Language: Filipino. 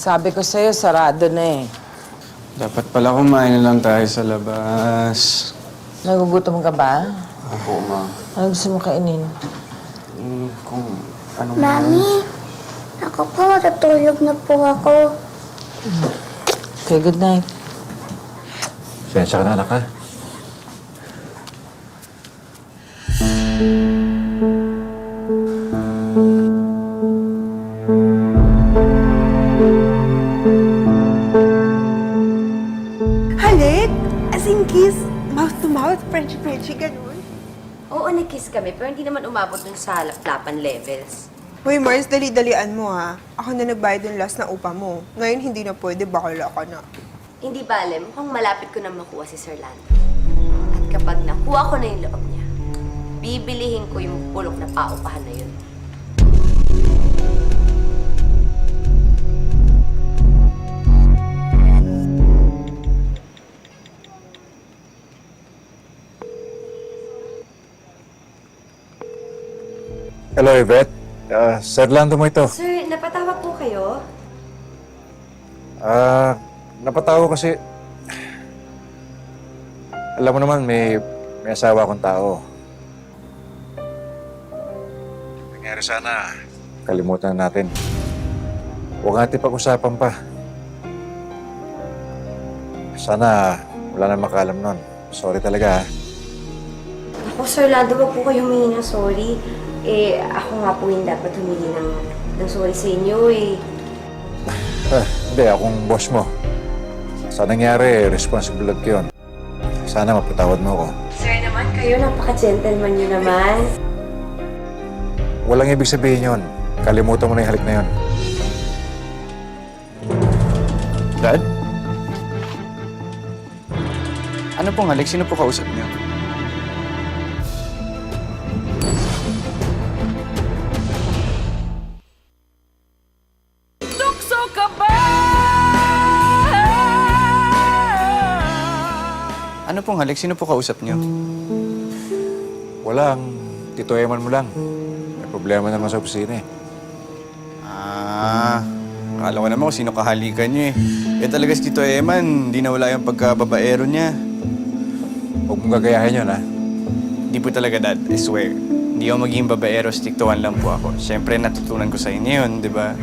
Sabi ko sa'yo, sarado na eh. Dapat pala kumain na lang tayo sa labas. Nagugutom ka ba? Opo, ma. Ano gusto mo kainin? Kung ano Mami, ako po, matutulog na po ako. Okay, good night. Sensya ka na, anak, ha? Halik? As in kiss? Mouth to mouth? Frenchy-frenchy, ganun? Oo, nag-kiss kami, pero hindi naman umabot dun sa laplapan levels. Hoy, Mars, dali-dalian mo, ha? Ako na nagbayad ng last na upa mo. Ngayon, hindi na pwede, bakala ka na. Hindi bale, mukhang malapit ko na makuha si Sir Lando. At kapag nakuha ko na yung loob niya, bibilihin ko yung bulok na paupahan na yun. Hello, Yvette. Sir Lando mo ito. Sir, napatawag po kayo? Napatawa kasi... Alam mo naman, may asawa akong tao. Nangyari sana, kalimutan na natin. Huwag natin pag-usapan pa. Sana wala na makalam nun. Sorry talaga, ha? Ako, Sir Lando, wag po kayo humingi ng sorry. Eh, ako nga po yung dapat humingi ng sorry sa inyo eh. Hindi, akong boss mo. Sa nangyari, responsibilidad ko yun. Sana mapatawad mo ako. Sir naman, kayo napaka-gentleman nyo naman. Walang ibig sabihin yun. Kalimutan mo na yung halik na yun. Dad? Ano pong halik? Sino po kausap niyo? Ano pong halik? Sino po kausap niyo? Walang. Tito Eman mo lang. May problema naman sa opisina eh. Akala ko naman kung sino kahalikan niyo eh. Eh talaga si Tito Eman, hindi na wala yung pagkababaero niya. Huwag mong gagayahin yun, ha? Hindi po talaga, Dad. I swear. Hindi ako magiging babaero, stick to one lang po ako. Siyempre, natutunan ko sa inyo yun, di ba?